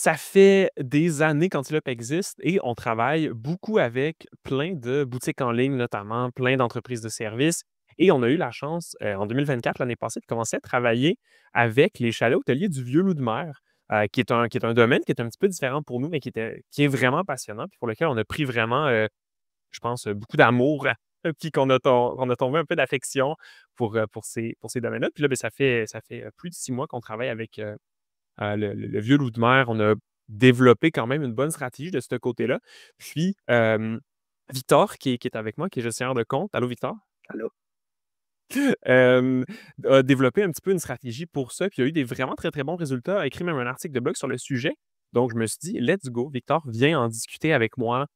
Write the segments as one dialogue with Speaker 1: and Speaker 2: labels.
Speaker 1: Ça fait des années qu'Antilope existe et on travaille beaucoup avec plein de boutiques en ligne, notamment plein d'entreprises de services. Et on a eu la chance, en 2024, l'année passée, de commencer à travailler avec les chalets hôteliers du Vieux-Loup-de-Mer, qui est un domaine qui est un petit peu différent pour nous, mais qui est vraiment passionnant, puis pour lequel on a pris vraiment, je pense, beaucoup d'amour, puis qu'on a tombé un peu d'affection pour ces domaines-là. Puis là, ben, ça fait plus de 6 mois qu'on travaille avec le vieux loup de mer. On a développé quand même une bonne stratégie de ce côté-là. Puis, Victor, qui est avec moi, qui est gestionnaire de compte, allô Victor,
Speaker 2: Allô?
Speaker 1: euh, a développé un petit peu une stratégie pour ça, puis il y a eu des vraiment très, très bons résultats, a écrit même un article de blog sur le sujet. Donc, je me suis dit, let's go, Victor, viens en discuter avec moi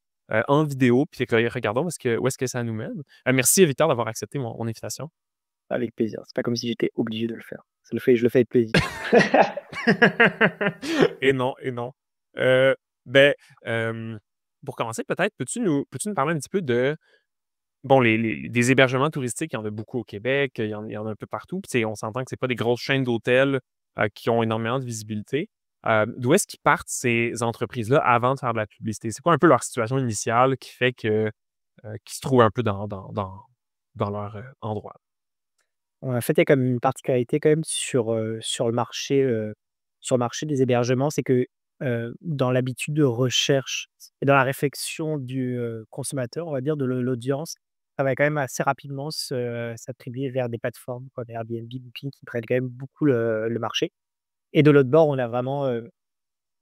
Speaker 1: en vidéo, puis regardons où est-ce que ça nous mène. Merci, Victor, d'avoir accepté mon invitation.
Speaker 2: Avec plaisir. C'est pas comme si j'étais obligé de le faire. Je le fais avec plaisir.
Speaker 1: Et non, et non. Euh, ben, euh, pour commencer, peut-être, peux-tu nous parler un petit peu de, bon, des hébergements touristiques, il y en a beaucoup au Québec, il y en a un peu partout. Puis, tu sais, on s'entend que c'est pas des grosses chaînes d'hôtels qui ont énormément de visibilité. D'où est-ce qu'ils partent ces entreprises-là avant de faire de la publicité? C'est quoi un peu leur situation initiale qui fait qu'ils se trouvent un peu dans leur endroit?
Speaker 2: En fait, il y a comme une particularité quand même sur le marché des hébergements, c'est que, dans l'habitude de recherche et dans la réflexion du, consommateur, on va dire, de l'audience, ça va quand même assez rapidement s'attribuer vers des plateformes comme Airbnb, Booking qui prennent quand même beaucoup le marché et de l'autre bord, on a vraiment,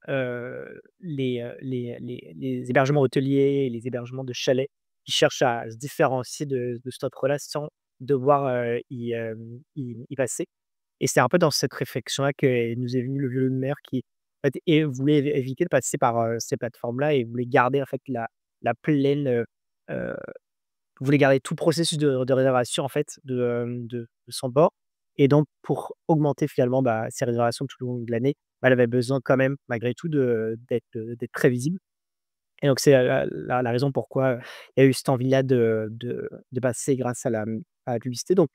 Speaker 2: les hébergements hôteliers et les hébergements de chalets qui cherchent à se différencier de cette offre-là sans devoir, y passer et c'est un peu dans cette réflexion-là que nous est venu le violon de mer qui, en fait, voulait éviter de passer par, ces plateformes-là et voulait garder, en fait, la pleine, voulait garder tout le processus de réservation, en fait, de son bord et donc pour augmenter finalement, ses réservations tout au long de l'année, elle avait besoin quand même malgré tout d'être très visible et donc c'est la raison pourquoi il y a eu cette envie-là de passer grâce à la publicité donc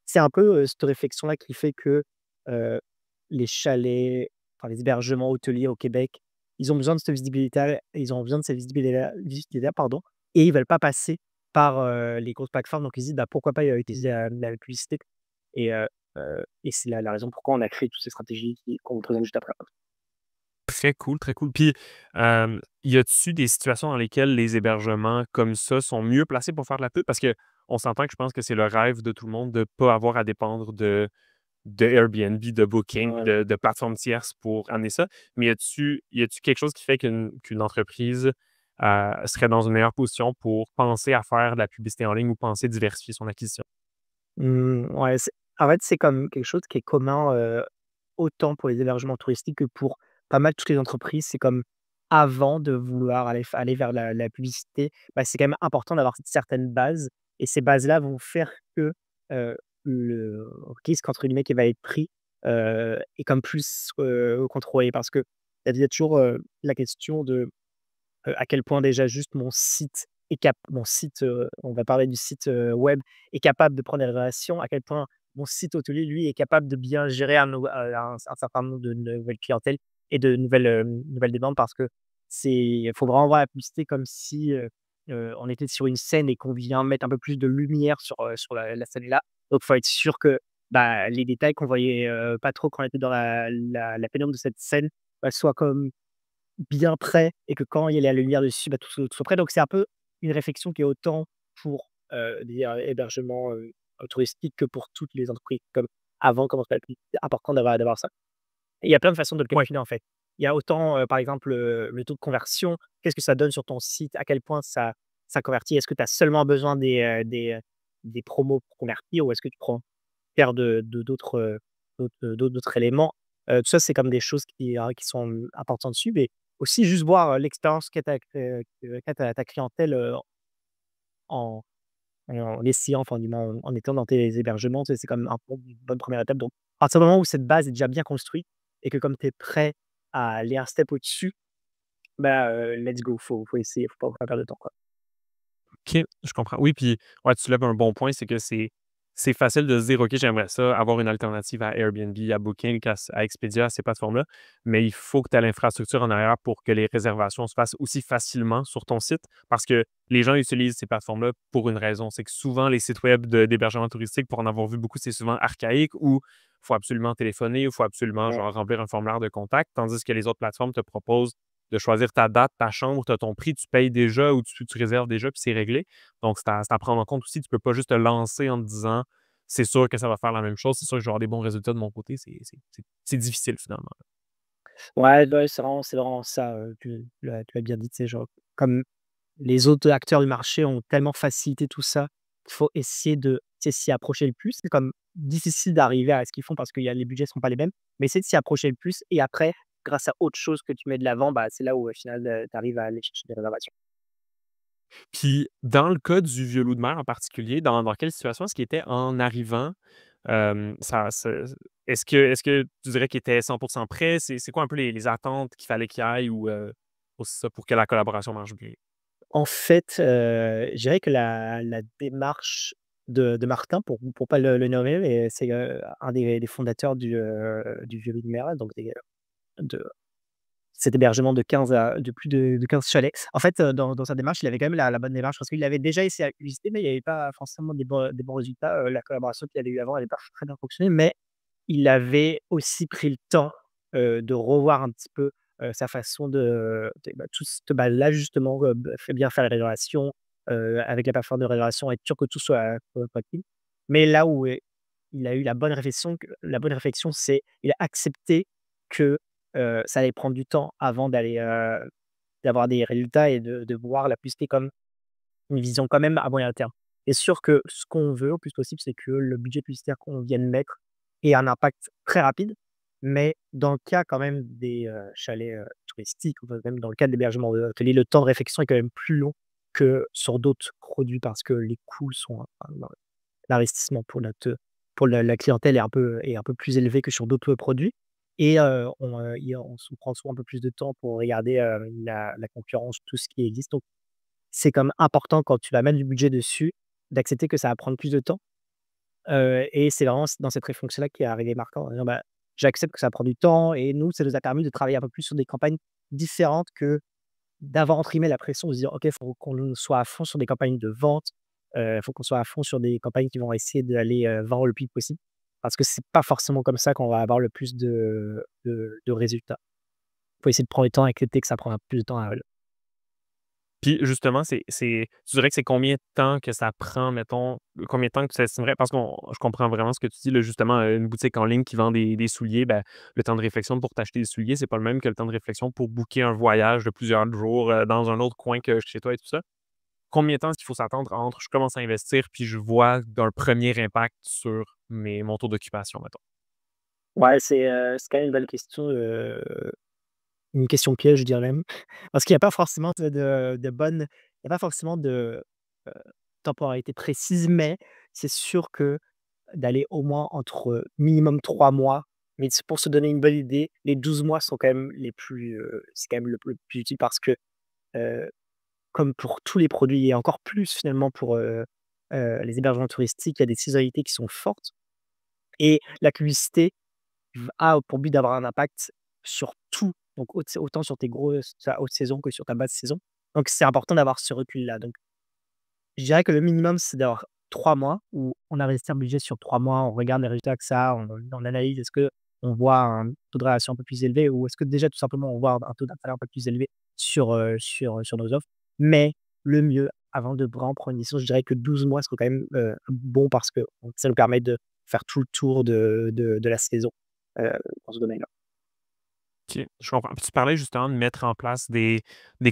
Speaker 2: c'est un peu, cette réflexion-là qui fait que, heu, les chalets, enfin les hébergements hôteliers au Québec, ils ont besoin de cette visibilité ils ont besoin de cette visibilité-là, pardon et ils veulent pas passer par, les grosses plateformes donc ils se disent: «Pourquoi pas, utiliser la publicité?» et c'est la raison pourquoi on a créé toutes ces stratégies qu'on vous présente juste après.
Speaker 1: Très cool, très cool. Puis, y a-tu des situations dans lesquelles les hébergements comme ça sont mieux placés pour faire de la pub? Parce qu'on s'entend que je pense que c'est le rêve de tout le monde de ne pas avoir à dépendre de Airbnb, de Booking,
Speaker 2: Ouais.
Speaker 1: de plateformes tierces pour amener ça. Mais y a-tu quelque chose qui fait qu'une entreprise serait dans une meilleure position pour penser à faire de la publicité en ligne ou penser diversifier son acquisition?
Speaker 2: Ouais, en fait, c'est comme quelque chose qui est commun, autant pour les hébergements touristiques que pour pas mal toutes les entreprises. C'est comme avant de vouloir aller vers la publicité, c'est quand même important d'avoir certaines bases et ces bases-là vont faire que, le «risque» entre guillemets qui va être pris, est comme plus, contrôlé. Parce qu'il y a toujours, la question de à quel point déjà juste mon site, on va parler du site, web, est capable de prendre des réservations, à quel point mon site hôtelier, lui, est capable de bien gérer un certain nombre de nouvelles clientèles et de nouvelles demandes parce que il faut vraiment voir la publicité comme si, on était sur une scène et qu'on vient mettre un peu plus de lumière sur la scène-là. Donc il faut être sûr que, les détails qu'on voyait, pas trop quand on était dans la pénombre de cette scène, soient comme bien prêt et que quand il y a la lumière dessus, tout soit prêt. Donc c'est un peu une réflexion qui est autant pour, des hébergements, touristiques que pour toutes les entreprises. Comme avant, comment ça s'appelle? C'est important d'avoir ça. Et il y a plein de façons de le
Speaker 1: Oui.
Speaker 2: calculer, en fait. Il y a autant, par exemple, le taux de conversion, qu'est-ce que ça donne sur ton site? À quel point ça convertit? Est-ce que tu as seulement besoin des promos pour convertir ou est-ce que tu prends faire d'autres éléments. Tout ça, c'est comme des choses qui sont importantes dessus, mais aussi juste voir, l'expérience qu'a ta clientèle, en en essayant, enfin, du moins, en étant dans tes hébergements, tu sais, c'est comme une bonne première étape. Donc, à partir du moment où cette base est déjà bien construite et que comme tu es prêt à aller un step au-dessus, let's go, faut essayer, faut pas perdre de temps, quoi.
Speaker 1: OK, je comprends. Oui, puis ouais, tu lèves un bon point, c'est que c'est facile de se dire: «OK, j'aimerais ça, avoir une alternative à Airbnb, à Booking, à Expedia, à ces plateformes-là», mais il faut que tu aies l'infrastructure en arrière pour que les réservations se fassent aussi facilement sur ton site. Parce que les gens utilisent ces plateformes-là pour une raison, c'est que souvent les sites web d'hébergement touristique, pour en avoir vu beaucoup, c'est souvent archaïque ou il faut absolument téléphoner ou il faut absolument
Speaker 2: Ouais.
Speaker 1: genre remplir un formulaire de contact, tandis que les autres plateformes te proposent de choisir ta date, ta chambre, tu as ton prix, tu payes déjà ou tu réserves déjà, puis c'est réglé. Donc c'est à prendre en compte aussi. Tu peux pas juste te lancer en te disant: «C'est sûr que ça va faire la même chose, c'est sûr que je vais avoir des bons résultats de mon côté». C'est difficile finalement.
Speaker 2: Ouais, c'est vraiment ça, tu l'as bien dit, tu sais, genre, comme les autres acteurs du marché ont tellement facilité tout ça, qu'il faut essayer de, tu sais, s'y approcher le plus. C'est comme difficile d'arriver à ce qu'ils font parce que les budgets sont pas les mêmes, mais essayer de s'y approcher le plus et après, grâce à autre chose que tu mets de l'avant, bah, c'est là où au final, tu arrives à aller chercher des réservations.
Speaker 1: Puis dans le cas du vieux loup de mer en particulier, dans quelle situation est-ce qu'il était en arrivant? Ça est-ce que tu dirais qu'il était 100 prêt? C'est quoi un peu les attentes qu'il fallait qu'il y aille ou pour ça, pour que la collaboration marche bien?
Speaker 2: En fait, je dirais que la démarche de Martin, pour pas le nommer, mais c'est, un des fondateurs du Vieux Loup de Mer, donc de cet hébergement de plus de 15 chalets. En fait, dans sa démarche, il avait quand même la bonne démarche parce qu'il avait déjà essayé à visiter, mais il n'y avait pas forcément des bons résultats. La collaboration qu'il avait eue avant n'avait pas très bien fonctionné, mais il avait aussi pris le temps, de revoir un petit peu, sa façon bah, tout ce bah, là justement, fait bien faire les réservations, avec la plateforme de réservation, être sûr que tout soit tranquille. Mais là où, il a eu la bonne réflexion, c'est il a accepté que, ça allait prendre du temps avant d'avoir des résultats et de voir la publicité comme une vision quand même à moyen terme. C'est sûr que ce qu'on veut au plus possible, c'est que le budget publicitaire qu'on vient de mettre ait un impact très rapide. Mais dans le cas quand même des, chalets, touristiques ou même dans le cas de l'hébergement hôtelier, le temps de réflexion est quand même plus long que sur d'autres produits parce que les coûts sont l'investissement pour la clientèle est un peu plus élevé que sur d'autres produits et on se prend souvent un peu plus de temps pour regarder, la concurrence, tout ce qui existe. Donc c'est comme important quand tu vas mettre du budget dessus, d'accepter que ça va prendre plus de temps, et c'est vraiment dans cette réflexion-là qu'est arrivé Martin en disant: «Bah, j'accepte que ça prend du temps» et nous, ça nous a permis de travailler un peu plus sur des campagnes différentes que d'avoir entre guillemets «la pression» de se dire: «OK, il faut qu'on soit à fond sur des campagnes de vente, il faut qu'on soit à fond sur des campagnes qui vont essayer d'aller, vendre le plus vite possible». Parce que c'est pas forcément comme ça qu'on va avoir le plus de résultats. Il faut essayer de prendre le temps, accepter que ça prendra plus de temps à
Speaker 1: Puis justement, tu dirais que c'est combien de temps que ça prend, mettons, combien de temps que tu estimerais? Parce que je comprends vraiment ce que tu dis, là, justement, une boutique en ligne qui vend des souliers, ben, le temps de réflexion pour t'acheter des souliers, c'est pas le même que le temps de réflexion pour booker un voyage de plusieurs jours, dans un autre coin que chez toi et tout ça. Combien de temps est-ce qu'il faut s'attendre entre je commence à investir puis je vois d'un premier impact sur mon taux d'occupation, mettons?
Speaker 2: Ouais, c'est quand même une bonne question, une question piège, je dirais même. Parce qu'il y a pas forcément il y a pas forcément de, heu, temporalité précise, mais c'est sûr que d'aller au moins entre, minimum 3 mois, mais c'est pour se donner une bonne idée, les 12 mois sont quand même c'est quand même le plus utile parce que, heu, comme pour tous les produits et encore plus finalement pour, les hébergements touristiques, il y a des saisonnalités qui sont fortes et la publicité a pour but d'avoir un impact sur tout, donc autant sur ta haute saison que sur ta basse saison. Donc c'est important d'avoir ce recul-là. Donc je dirais que le minimum, c'est d'avoir 3 mois où on investit un budget sur 3 mois, on regarde les résultats que ça a, on analyse, est-ce qu'on voit un taux de réaction un peu plus élevé ou est-ce que déjà tout simplement on voit un taux d'intérêt un peu plus élevé sur nos offres. Mais le mieux, avant de vraiment prendre une décision, je dirais que 12 mois serait quand même, bon parce que ça nous permet de faire tout le tour de la saison, dans ce domaine-là.
Speaker 1: OK, je comprends. Puis tu parlais justement de mettre en place des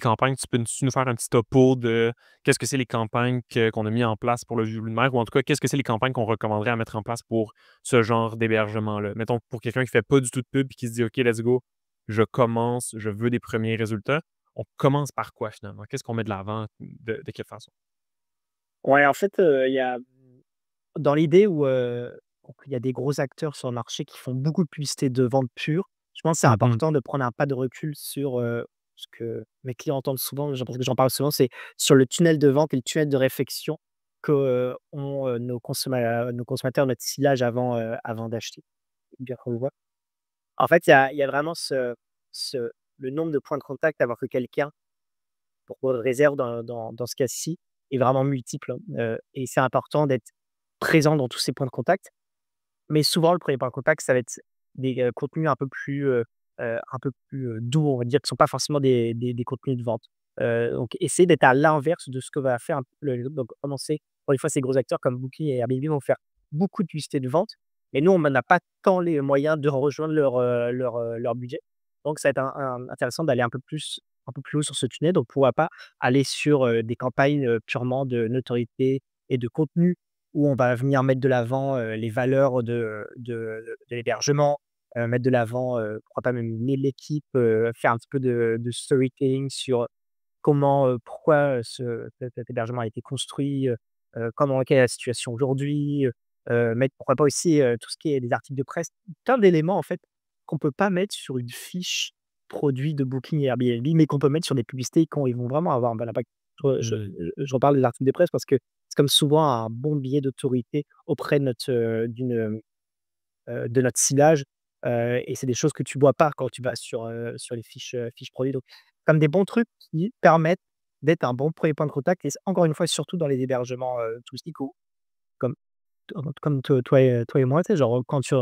Speaker 1: campagnes. Tu peux-tu nous faire un petit topo de qu'est-ce que c'est les campagnes qu'on a mis en place pour le vieux loup de mer? Ou en tout cas, qu'est-ce que c'est les campagnes qu'on recommanderait à mettre en place pour ce genre d'hébergement-là? Mettons, pour quelqu'un qui fait pas du tout de pub et qui se dit: «OK, let's go, je commence, je veux des premiers résultats». On commence par quoi finalement? Qu'est-ce qu'on met de l'avant? De quelle façon?
Speaker 2: Ouais, en fait, il y a dans l'idée où, donc il y a des gros acteurs sur le marché qui font beaucoup de publicité de vente pure. Je pense que c'est
Speaker 1: Mmh.
Speaker 2: important de prendre un pas de recul sur, ce que mes clients entendent souvent, parce que j'en parle souvent, c'est sur le tunnel de vente et le tunnel de réflexion. qu'ont, nos consommateurs, notre ciblage avant d'acheter. Bien qu'on le voit. En fait, il y a vraiment ce le nombre de points de contact, avoir que quelqu'un pour réserve dans ce cas-ci est vraiment multiple, hein, et c'est important d'être présent dans tous ces points de contact. Mais souvent, le premier point de contact, ça va être des, contenus un peu plus, doux, on va dire, qui sont pas forcément des contenus de vente. Donc essayer d'être à l'inverse de ce que va faire un le donc commencer encore une fois, ces gros acteurs comme Booking et Airbnb vont faire beaucoup de publicité de vente, mais nous, on n'a pas tant les moyens de rejoindre leur budget. Donc ça va être intéressant d'aller un peu plus haut sur ce tunnel, donc pourquoi pas aller sur, des campagnes, purement de notoriété et de contenu où on va venir mettre de l'avant, les valeurs de l'hébergement, mettre de l'avant, pourquoi pas même l'équipe, faire un petit peu de storytelling sur comment, pourquoi, cet hébergement a été construit, quelle est la situation aujourd'hui, mettre pourquoi pas aussi, tout ce qui est des articles de presse, plein d'éléments en fait qu'on peut pas mettre sur une fiche produit de Booking et Airbnb, mais qu'on peut mettre sur des publicités quand ils vont vraiment avoir un bon impact.
Speaker 1: Mmh.
Speaker 2: Je reparle des articles de presse parce que c'est comme souvent un bon billet d'autorité auprès de de notre ciblage, et c'est des choses que tu vois pas quand tu vas sur les fiches produits, donc comme des bons trucs qui permettent d'être un bon premier point de contact et encore une fois, surtout dans les hébergements, touristiques où comme comme toi et moi, tu sais, genre, quand tu,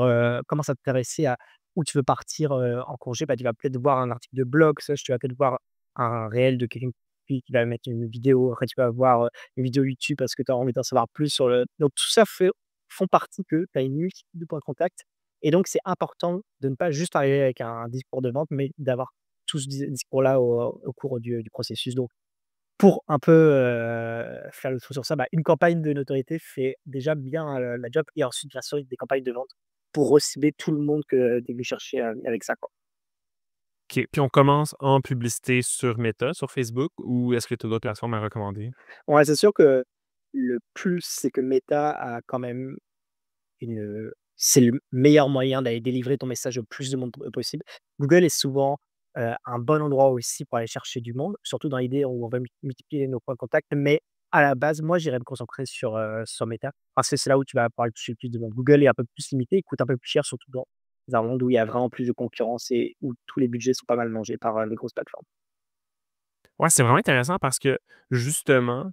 Speaker 2: commences à t'intéresser à où tu veux partir, en congé, bah, tu vas peut-être voir un article de blog, tu vas peut-être voir un réel de quelqu'un qui va mettre une vidéo. Après, tu vas voir, une vidéo YouTube parce que tu as envie d'en savoir plus sur le donc tout ça font partie que tu as une multitude de points de contact et donc c'est important de ne pas juste arriver avec un discours de vente, mais d'avoir tout ce discours-là au cours du processus, donc pour un peu, faire le tour sur ça, bah, une campagne de notoriété fait déjà bien, la job et ensuite bien sûr des campagnes de vente pour recibler tout le monde que tu es venu chercher, avec ça, quoi.
Speaker 1: OK. Puis on commence en publicité sur Meta, sur Facebook, ou est-ce que tu as d'autres plateformes à recommander?
Speaker 2: Ouais, c'est sûr que le plus, c'est que Meta a quand même c'est le meilleur moyen d'aller délivrer ton message au plus de monde possible. Google est souvent, un bon endroit aussi pour aller chercher du monde, surtout dans l'idée où on va multiplier nos points de contact, mais à la base, moi, j'irais me concentrer sur Meta parce que c'est là où tu vas pouvoir toucher le plus de monde. Google est un peu plus limité, il coûte un peu plus cher, surtout dans un monde où il y a vraiment plus de concurrence et où tous les budgets sont pas mal mangés par, les grosses plateformes.
Speaker 1: Ouais, c'est vraiment intéressant parce que, justement,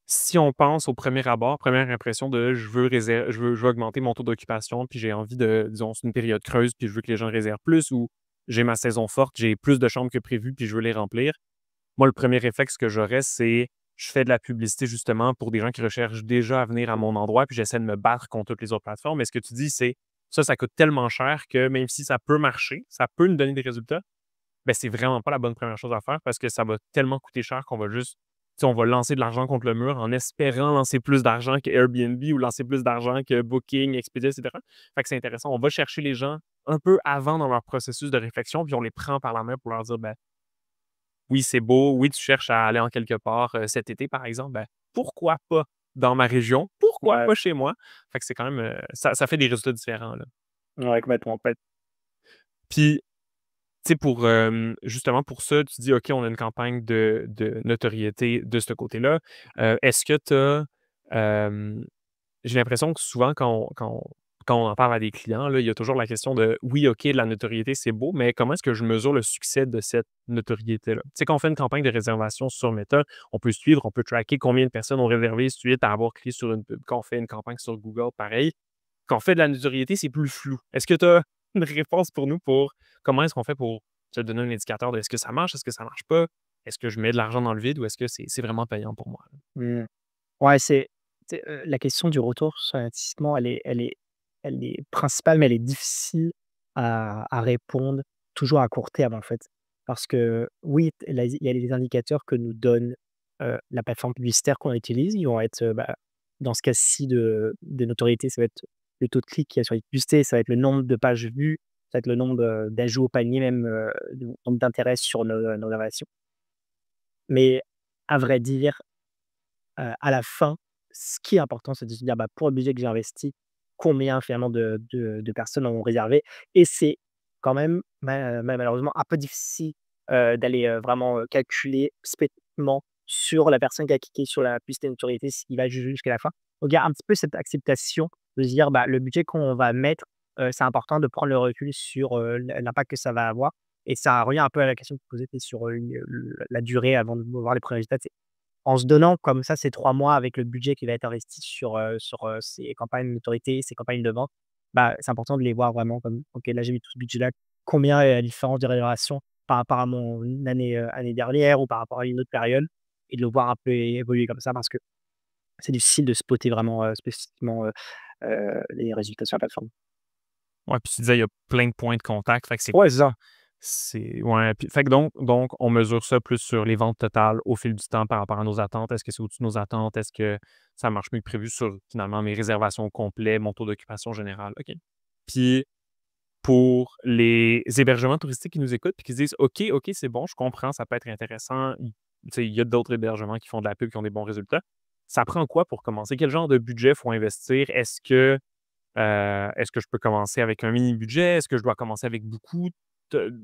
Speaker 1: si on pense au premier abord, première impression de je veux augmenter mon taux d'occupation, puis j'ai envie de disons, c'est une période creuse, puis je veux que les gens réservent plus ou j'ai ma saison forte, j'ai plus de chambres que prévu, puis je veux les remplir. Moi, le premier réflexe que j'aurais, c'est je fais de la publicité justement pour des gens qui recherchent déjà à venir à mon endroit, puis j'essaie de me battre contre toutes les autres plateformes. Mais ce que tu dis, c'est ça coûte tellement cher que même si ça peut marcher, ça peut nous donner des résultats, ben, c'est vraiment pas la bonne première chose à faire parce que ça va tellement coûter cher qu'on va juste tu sais, on va lancer de l'argent contre le mur en espérant lancer plus d'argent que Airbnb ou lancer plus d'argent que Booking, Expedia et cetera. Fait que c'est intéressant. On va chercher les gens un peu avant dans leur processus de réflexion, puis on les prend par la main pour leur dire: «Ben, oui, c'est beau. Oui, tu cherches à aller en quelque part, cet été, par exemple. Ben, pourquoi pas dans ma région? Pourquoi
Speaker 2: Ouais,
Speaker 1: pas chez moi?» Fait que c'est quand même, ça fait des résultats différents, là.
Speaker 2: ouais, complètement,
Speaker 1: Puis tu sais, pour, justement pour ça, tu dis: «OK, on a une campagne de notoriété de ce côté-là». Est-ce que tu as, j'ai l'impression que souvent quand on en parle à des clients, là, il y a toujours la question de: «Oui, OK, la notoriété, c'est beau, mais comment est-ce que je mesure le succès de cette notoriété-là?» Tu sais, quand on fait une campagne de réservation sur Meta, on peut suivre, on peut tracker combien de personnes ont réservé suite à avoir cliqué sur une pub. Quand on fait une campagne sur Google, pareil. Quand on fait de la notoriété, c'est plus flou. Est-ce que tu as une réponse pour nous pour comment est-ce qu'on fait pour se donner un indicateur de est-ce que ça marche, est-ce que ça marche pas? Est-ce que je mets de l'argent dans le vide ou est-ce que c'est vraiment payant pour moi, là?
Speaker 2: mmh. Ouais, c'est, la question du retour sur investissement, elle est principale, mais elle est difficile à répondre toujours à court terme, en fait. Parce que oui, il y a les indicateurs que nous donne, la plateforme publicitaire qu'on utilise. Ils vont être, bah, dans ce cas-ci de notoriété, ça va être le taux de clic qu'il y a sur les publicités, ça va être le nombre de pages vues, ça va être le nombre, d'ajouts au panier même, le nombre d'intérêts sur nos relations. Mais à vrai dire, à la fin, ce qui est important, c'est de se dire: «Bah, pour le budget que j'ai investi, combien finalement de personnes ont réservé?» Et c'est quand même malheureusement un peu difficile, d'aller, vraiment, calculer spécifiquement sur la personne qui a cliqué sur la publicité de notoriété s'il va juger jusqu'à la fin. Donc il y a un petit peu cette acceptation de se dire, bah, le budget qu'on va mettre, c'est important de prendre le recul sur, l'impact que ça va avoir et ça revient un peu à la question que tu posais, tu sur, la durée avant de voir les premiers résultats. C'est en se donnant comme ça ces 3 mois avec le budget qui va être investi sur ces campagnes de notoriété, ces campagnes de vente, bah, c'est important de les voir vraiment comme: «OK, là, j'ai mis tout ce budget-là, combien est la différence de rémunération par rapport à mon année dernière ou par rapport à une autre période?» et de le voir un peu évoluer comme ça parce que c'est difficile de spotter vraiment, spécifiquement, les résultats sur la plateforme.
Speaker 1: Ouais, puis tu disais, il y a plein de points de contact, fait que
Speaker 2: Ouais, c'est ça.
Speaker 1: c'est ouais, puis fait que donc on mesure ça plus sur les ventes totales au fil du temps par rapport à nos attentes. Est-ce que c'est au-dessus de nos attentes? Est-ce que ça marche mieux que prévu sur, finalement, mes réservations au complet, mon taux d'occupation général? OK. Puis pour les hébergements touristiques qui nous écoutent puis qui se disent: «OK, OK, c'est bon, je comprends, ça peut être intéressant». Tu sais, il y a d'autres hébergements qui font de la pub, qui ont des bons résultats. Ça prend quoi pour commencer? Quel genre de budget faut investir? Est-ce que je peux commencer avec un mini budget? Est-ce que je dois commencer avec beaucoup?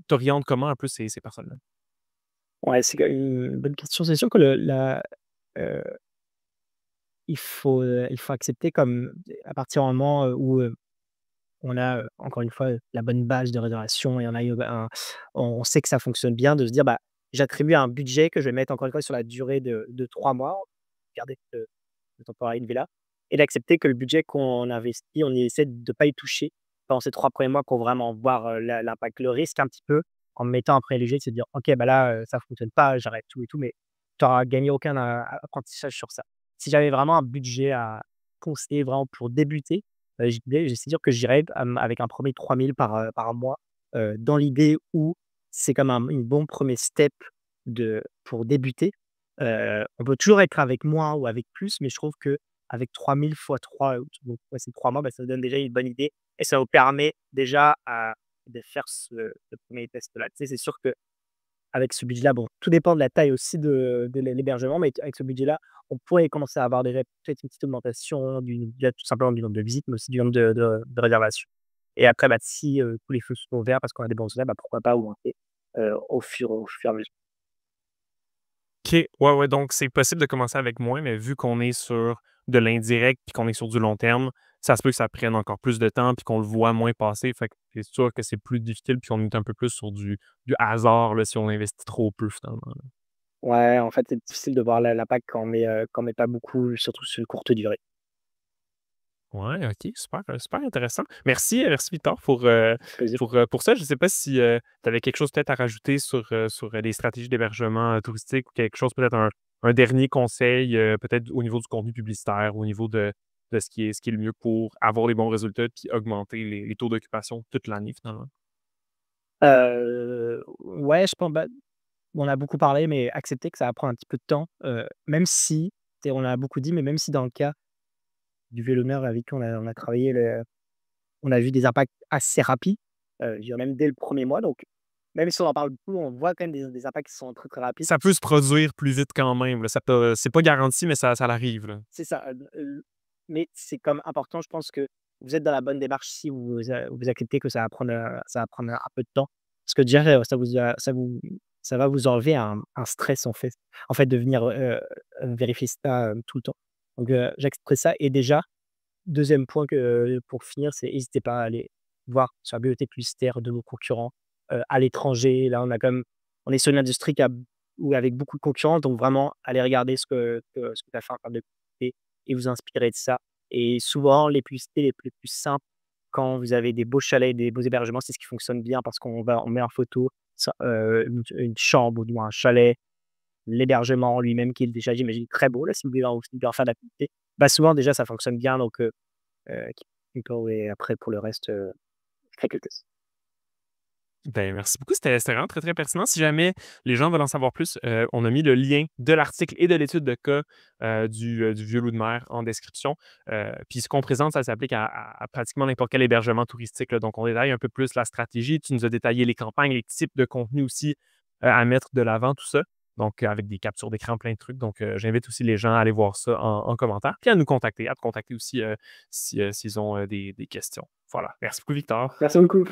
Speaker 1: T'orientes comment un peu ces personnes-là?
Speaker 2: Ouais, c'est quand même une bonne question. C'est sûr que heu, il faut accepter comme à partir du moment, où, on a, encore une fois, la bonne base de réservation et on a eu on sait que ça fonctionne bien de se dire: «Bah, j'attribue un budget que je vais mettre encore une fois sur la durée de 3 mois». Garder le temporary une villa et d'accepter que le budget qu'on investit, on essaie de pas y toucher pendant ces 3 premiers mois pour vraiment voir, l'impact. Le risque un petit peu, en mettant un préjugé, c'est de dire: «OK, bah, là, ça fonctionne pas, j'arrête tout et tout», mais tu auras gagné aucun, apprentissage sur ça. Si j'avais vraiment un budget à conseiller vraiment pour débuter, c'est sûr que j'irais avec un premier 3 000 par mois, dans l'idée où c'est comme une bon premier step pour débuter. On peut toujours être avec moins ou avec plus, mais je trouve qu'avec 3 000 fois 3, donc ouais, c'est 3 mois, bah, ça donne déjà une bonne idée et ça vous permet déjà de faire ce 1er test-là. Tu sais, c'est sûr qu'avec ce budget-là, bon, tout dépend de la taille aussi de l'hébergement, mais avec ce budget-là, on pourrait commencer à avoir déjà peut-être une petite augmentation déjà tout simplement du nombre de visites, mais aussi du nombre de réservations et après, bah, si, tous les feux sont ouverts parce qu'on a des bons résultats, bah, pourquoi pas augmenter, au fur et à mesure.
Speaker 1: OK. Ouais, ouais, donc c'est possible de commencer avec moins, mais vu qu'on est sur de l'indirect puis qu'on est sur du long terme, ça se peut que ça prenne encore plus de temps puis qu'on le voit moins passer. Fait que c'est sûr que c'est plus difficile puis on est un peu plus sur du hasard, là, si on investit trop peu, finalement, là.
Speaker 2: Ouais, en fait, c'est difficile de voir l'impact quand on met pas beaucoup, surtout sur une courte durée.
Speaker 1: Ouais, OK, super, super intéressant. Merci, merci Victor
Speaker 2: Plaisir.
Speaker 1: pour ça. Je ne sais pas si, tu avais quelque chose peut-être à rajouter sur les stratégies d'hébergement, touristique ou quelque chose, peut-être un dernier conseil, peut-être au niveau du contenu publicitaire, au niveau de ce qui est le mieux pour avoir les bons résultats puis augmenter les taux d'occupation toute l'année, finalement?
Speaker 2: Ouais, je pense, bah, on a beaucoup parlé, mais accepter que ça va prendre un petit peu de temps, même si, tu sais, on a beaucoup dit, mais même si dans le cas du vélomètre avec qui on a travaillé, on a vu des impacts assez rapides, je dirais même dès le premier mois, donc même si on en parle beaucoup, on voit quand même des impacts qui sont très, très rapides.
Speaker 1: Ça peut se produire plus vite quand même, là, c'est pas garanti, mais ça arrive, là.
Speaker 2: C'est ça, mais c'est comme important, je pense que vous êtes dans la bonne démarche si vous acceptez que ça va prendre un peu de temps. Parce que déjà, ça va vous enlever un stress en fait de venir, vérifier ça, tout le temps. Donc, j'accepterai ça et déjà, deuxième point pour finir, c'est n'hésitez pas à aller voir sur la bibliothèque publicitaire de nos concurrents, à l'étranger. Là, on est sur une industrie où avec beaucoup de concurrents, donc vraiment aller regarder ce que tu as fait en termes de publicité et vous inspirer de ça et souvent les publicités les plus simples, quand vous avez des beaux chalets, des beaux hébergements, c'est ce qui fonctionne bien parce on met en photo une chambre ou du moins un chalet, l'hébergement lui-même qui est déjà, j'imagine, très beau là, si vous voulez en faire de la publicité. Bah, souvent déjà ça fonctionne bien donc keep et après pour le reste, quelques tests.
Speaker 1: Ben, merci beaucoup. C'était vraiment très, très pertinent. Si jamais les gens veulent en savoir plus, on a mis le lien de l'article et de l'étude de cas du vieux loup de mer en description. Puis ce qu'on présente, ça s'applique à pratiquement n'importe quel hébergement touristique, là. Donc, on détaille un peu plus la stratégie. Tu nous as détaillé les campagnes, les types de contenus aussi à mettre de l'avant, tout ça. Donc, avec des captures d'écran, plein de trucs. Donc, j'invite aussi les gens à aller voir ça en commentaire, puis à nous contacter, à te contacter aussi s'ils ont des questions. Voilà. Merci beaucoup, Victor.
Speaker 2: Merci beaucoup.